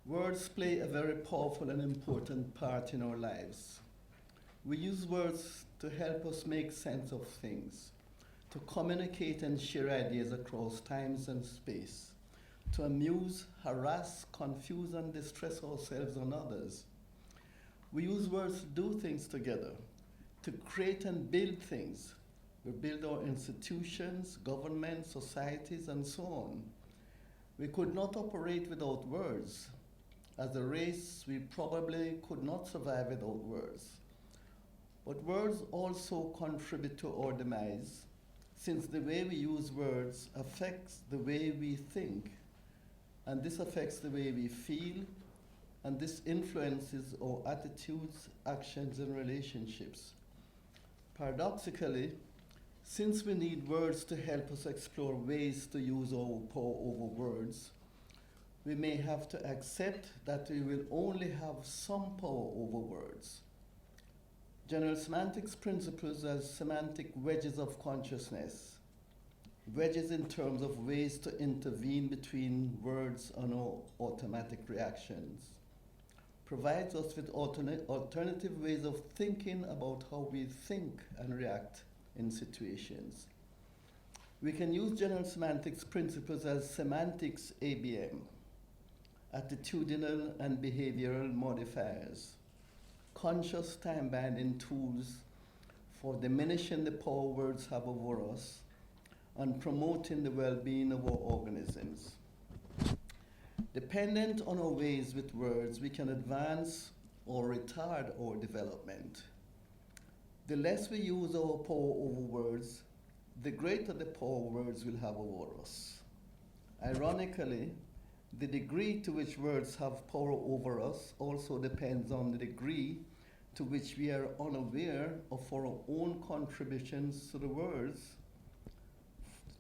Words play a very powerful and important part in our lives. We use words to help us make sense of things, to communicate and share ideas across times and space, to amuse, harass, confuse, and distress ourselves and others. We use words to do things together, to create and build things. We build our institutions, governments, societies, and so on. We could not operate without words. As a race, we probably could not survive without words. But words also contribute to our demise, since the way we use words affects the way we think, and this affects the way we feel, and this influences our attitudes, actions, and relationships. Paradoxically, since we need words to help us explore ways to use our power over words, we may have to accept that we will only have some power over words. General semantics principles as semantic wedges of consciousness, wedges in terms of ways to intervene between words and our automatic reactions, provides us with alternative ways of thinking about how we think and react in situations. We can use general semantics principles as semantics ABM, attitudinal and behavioral modifiers, conscious time-binding tools for diminishing the power words have over us and promoting the well-being of our organisms. Dependent on our ways with words, we can advance or retard our development. The less we use our power over words, the greater the power words will have over us. Ironically, the degree to which words have power over us also depends on the degree to which we are unaware of our own contributions to the words,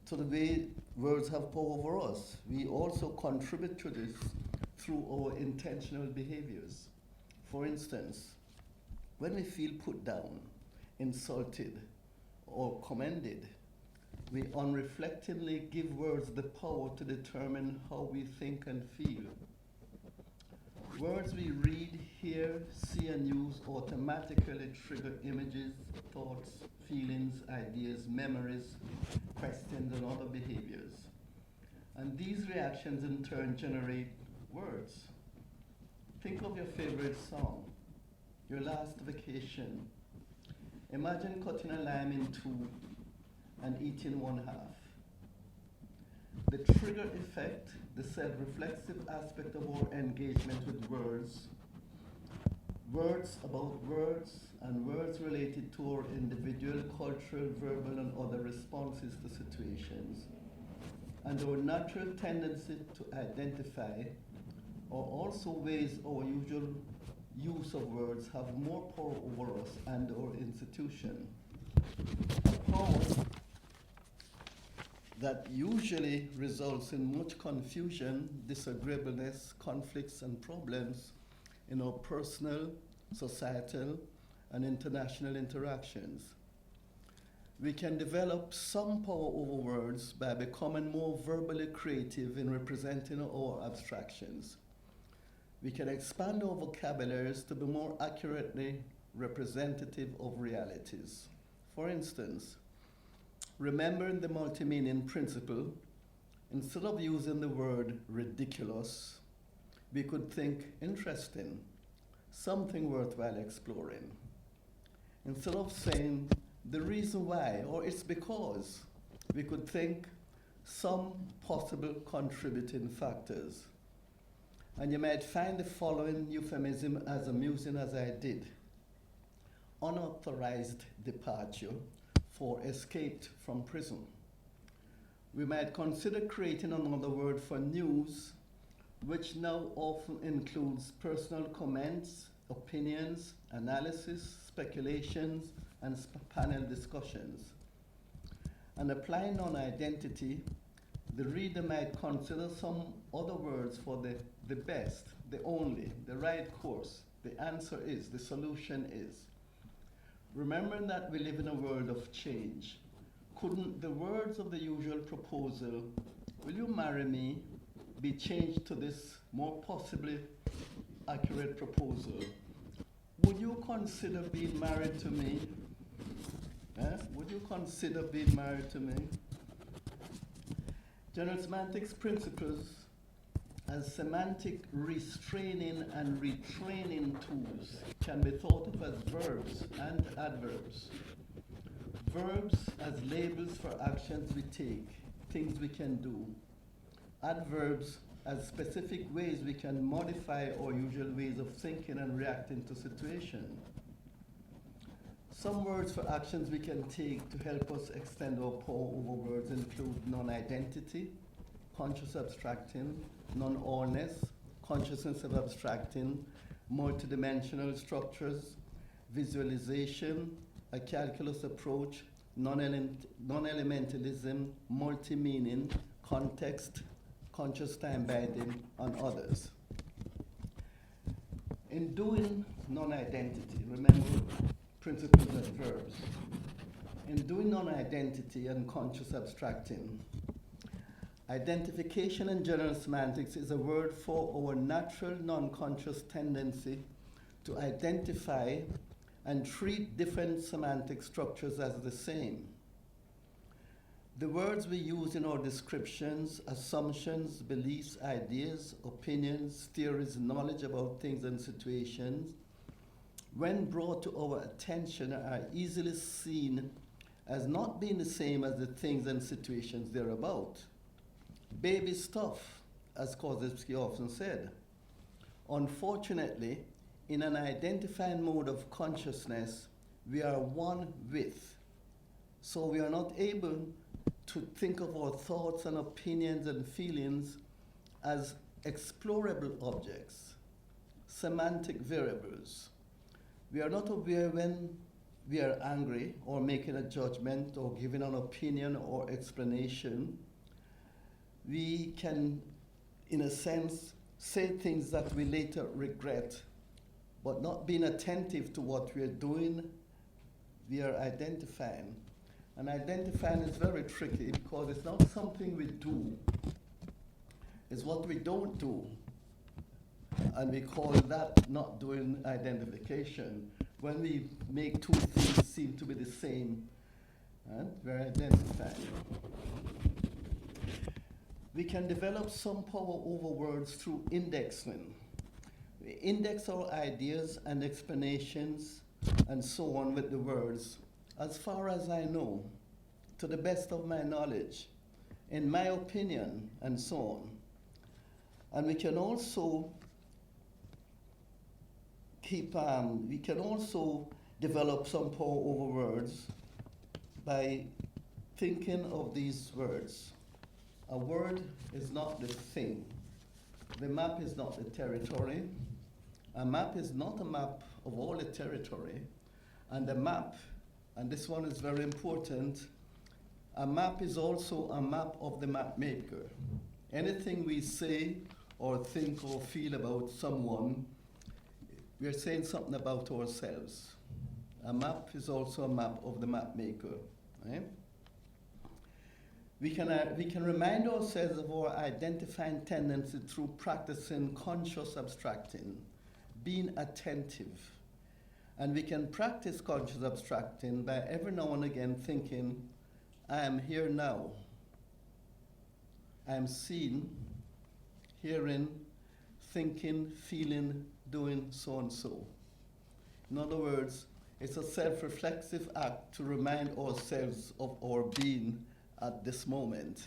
to the way words have power over us. We also contribute to this through our intentional behaviors. For instance, when we feel put down, insulted, or commended, we unreflectingly give words the power to determine how we think and feel. Words we read, hear, see, and use automatically trigger images, thoughts, feelings, ideas, memories, questions, and other behaviors. And these reactions in turn generate words. Think of your favorite song, your last vacation. Imagine cutting a lime in two and eating one half. The trigger effect, the self-reflexive aspect of our engagement with words, words about words, and words related to our individual, cultural, verbal, and other responses to situations, and our natural tendency to identify are also ways our usual use of words have more power over us and our institution. Power that usually results in much confusion, disagreeableness, conflicts, and problems in our personal, societal, and international interactions. We can develop some power over words by becoming more verbally creative in representing our abstractions. We can expand our vocabularies to be more accurately representative of realities. For instance, remembering the multi-meaning principle, instead of using the word ridiculous, we could think interesting, something worthwhile exploring. Instead of saying the reason why or it's because, we could think some possible contributing factors. And you might find the following euphemism as amusing as I did. Unauthorized departure for escaped from prison. We might consider creating another word for news, which now often includes personal comments, opinions, analysis, speculations, and panel discussions. And applying non-identity, the reader might consider some other words for the best, the only, the right course, the answer is, the solution is. Remembering that we live in a world of change, couldn't the words of the usual proposal, will you marry me, be changed to this more possibly accurate proposal. Would you consider being married to me? Would you consider being married to me? General semantics principles as semantic restraining and retraining tools can be thought of as verbs and adverbs. Verbs as labels for actions we take, things we can do. Adverbs as specific ways we can modify our usual ways of thinking and reacting to situations. Some words for actions we can take to help us extend our power over words include non-identity, conscious abstracting, non-allness, consciousness of abstracting, multidimensional structures, visualization, a calculus approach, non-elementalism, multi-meaning, context, conscious time binding, and others. In doing non-identity, remember principles as verbs. In doing non-identity and conscious abstracting, identification in general semantics is a word for our natural non-conscious tendency to identify and treat different semantic structures as the same. The words we use in our descriptions, assumptions, beliefs, ideas, opinions, theories, knowledge about things and situations, when brought to our attention, are easily seen as not being the same as the things and situations they're about. Baby stuff, as Korzybski often said. Unfortunately, in an identifying mode of consciousness, we are one with. So we are not able to think of our thoughts and opinions and feelings as explorable objects, semantic variables. We are not aware when we are angry or making a judgment or giving an opinion or explanation. We can, in a sense, say things that we later regret, but not being attentive to what we are doing, we are identifying. And identifying is very tricky because it's not something we do, it's what we don't do. And we call that not doing identification. When we make two things seem to be the same, we're identifying. We can develop some power over words through indexing. We index our ideas and explanations and so on with the words, as far as I know, to the best of my knowledge, in my opinion, and so on. And we can also develop some power over words by thinking of these words. A word is not the thing. The map is not the territory. A map is not a map of all the territory. And the map, and this one is very important, a map is also a map of the map maker. Anything we say or think or feel about someone, we're saying something about ourselves. A map is also a map of the map maker. Right? We can remind ourselves of our identifying tendency through practicing conscious abstracting, being attentive. And we can practice conscious abstracting by every now and again thinking, I am here now. I am seeing, hearing, thinking, feeling, doing so and so. In other words, it's a self-reflexive act to remind ourselves of our being at this moment.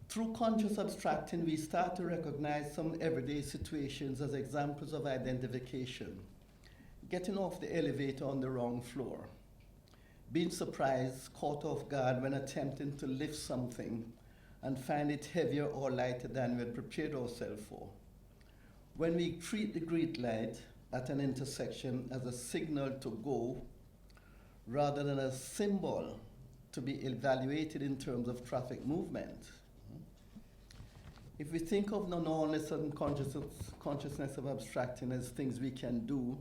Through conscious abstracting, we start to recognize some everyday situations as examples of identification. Getting off the elevator on the wrong floor. Being surprised, caught off guard when attempting to lift something and find it heavier or lighter than we had prepared ourselves for. When we treat the green light at an intersection as a signal to go rather than a symbol to be evaluated in terms of traffic movement. If we think of non-allness and consciousness of abstracting as things we can do,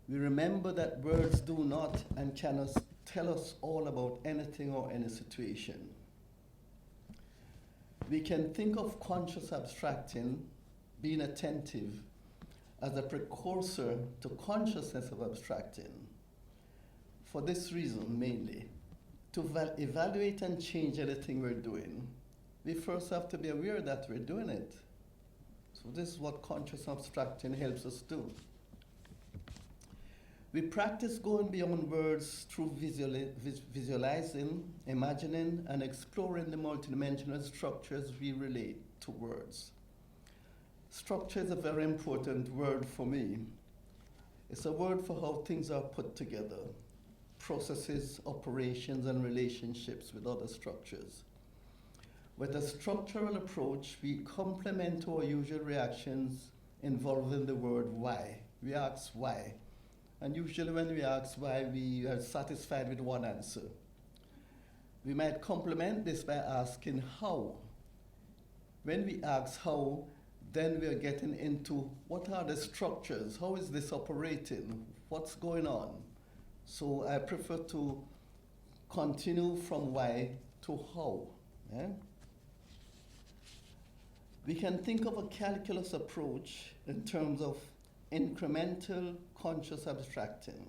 we remember that words do not and cannot tell us all about anything or any situation. We can think of conscious abstracting, being attentive, as a precursor to consciousness of abstracting. For this reason, mainly, to evaluate and change anything we're doing, we first have to be aware that we're doing it. So this is what conscious abstracting helps us do. We practice going beyond words through visualizing, imagining, and exploring the multidimensional structures we relate to words. Structure is a very important word for me. It's a word for how things are put together, processes, operations, and relationships with other structures. With a structural approach, we complement our usual reactions involving the word why. We ask why. And usually when we ask why, we are satisfied with one answer. We might complement this by asking how. When we ask how, then we are getting into what are the structures? How is this operating? What's going on? So I prefer to continue from why to how. Yeah? We can think of a calculus approach in terms of incremental conscious abstracting.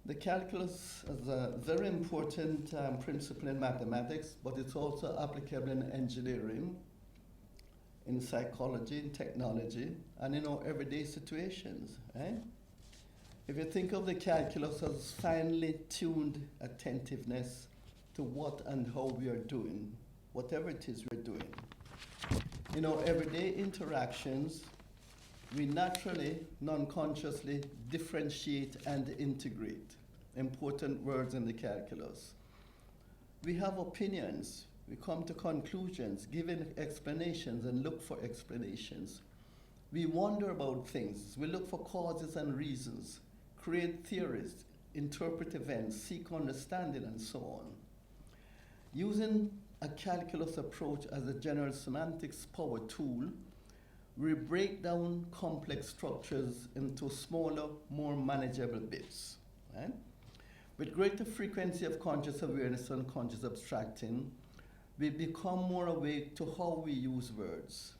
The calculus is a very important principle in mathematics, but it's also applicable in engineering, in psychology, in technology, and in our everyday situations. Right? If you think of the calculus as finely tuned attentiveness to what and how we are doing, whatever it is we're doing. In our everyday interactions, we naturally, non-consciously differentiate and integrate important words in the calculus. We have opinions. We come to conclusions, give explanations, and look for explanations. We wonder about things. We look for causes and reasons, create theories, interpret events, seek understanding, and so on. Using a calculus approach as a general semantics power tool, we break down complex structures into smaller, more manageable bits. Right? With greater frequency of conscious awareness and conscious abstracting, we become more awake to how we use words.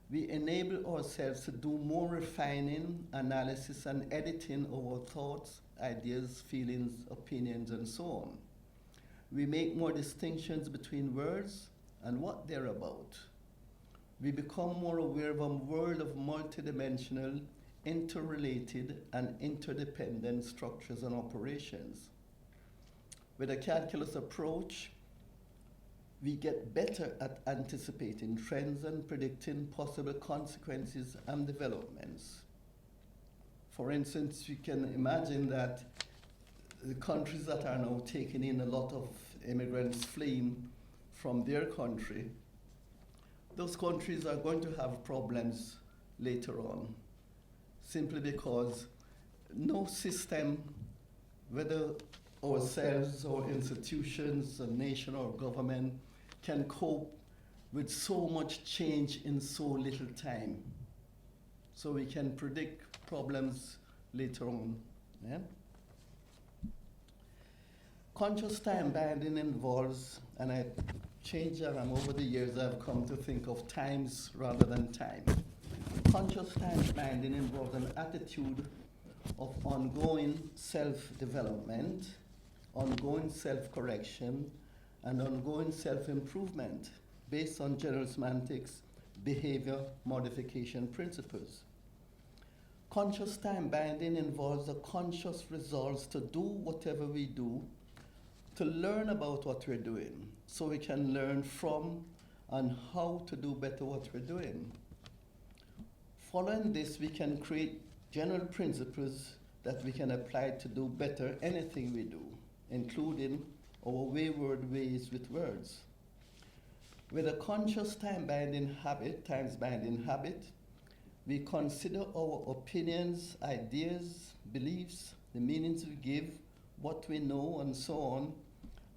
We enable ourselves to do more refining, analysis, and editing of our thoughts, ideas, feelings, opinions, and so on. We make more distinctions between words and what they're about. We become more aware of a world of multidimensional, interrelated, and interdependent structures and operations. With a calculus approach, we get better at anticipating trends and predicting possible consequences and developments. For instance, you can imagine that the countries that are now taking in a lot of immigrants fleeing from their country, those countries are going to have problems later on, simply because no system, whether ourselves or institutions, a nation or government, can cope with so much change in so little time. So we can predict problems later on. Yeah? Conscious time binding involves, and I changed that, over the years I've come to think of times rather than time. Conscious time binding involves an attitude of ongoing self-development, ongoing self-correction, and ongoing self-improvement based on general semantics, behavior modification principles. Conscious time binding involves a conscious resolve to do whatever we do, to learn about what we're doing, so we can learn from and how to do better what we're doing. Following this, we can create general principles that we can apply to do better anything we do, including our wayward ways with words. With a conscious time-binding habit, times-binding habit, we consider our opinions, ideas, beliefs, the meanings we give, what we know, and so on,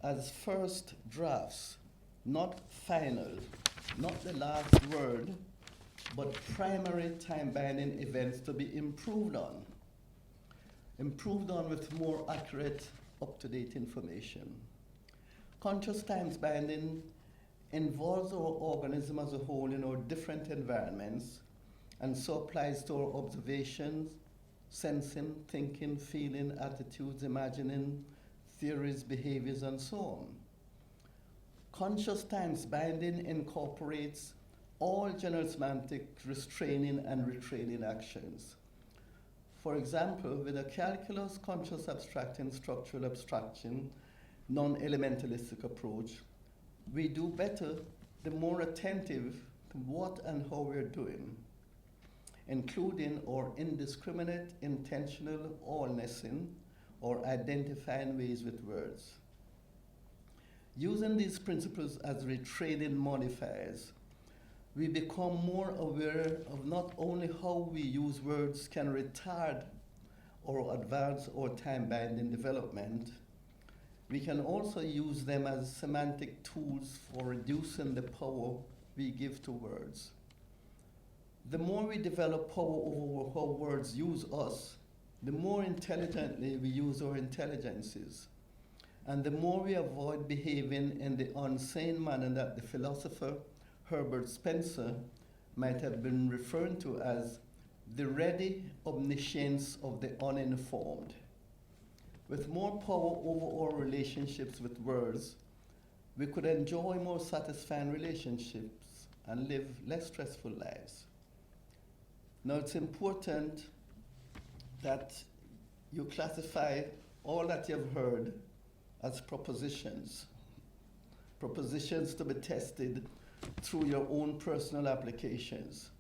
as first drafts, not final, not the last word, but primary time-binding events to be improved on with more accurate, up-to-date information. Conscious times binding involves our organism as a whole in our different environments, and so applies to our observations, sensing, thinking, feeling, attitudes, imagining, theories, behaviors, and so on. Conscious times binding incorporates all general semantic restraining and retraining actions. For example, with a calculus, conscious abstracting, structural abstraction, non-elementalistic approach, we do better the more attentive to what and how we're doing, including our indiscriminate, intentional all-nessing or identifying ways with words. Using these principles as retraining modifiers, we become more aware of not only how we use words can retard or advance our time-binding development, we can also use them as semantic tools for reducing the power we give to words. The more we develop power over how words use us, the more intelligently we use our intelligences, and the more we avoid behaving in the unsane manner that the philosopher Herbert Spencer might have been referring to as the ready omniscience of the uninformed. With more power over our relationships with words, we could enjoy more satisfying relationships and live less stressful lives. Now, it's important that you classify all that you've heard as propositions, propositions to be tested through your own personal applications.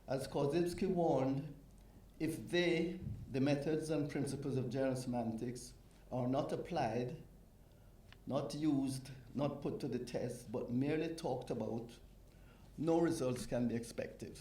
As Korzybski warned, if the methods and principles of general semantics, are not applied, not used, not put to the test, but merely talked about, no results can be expected.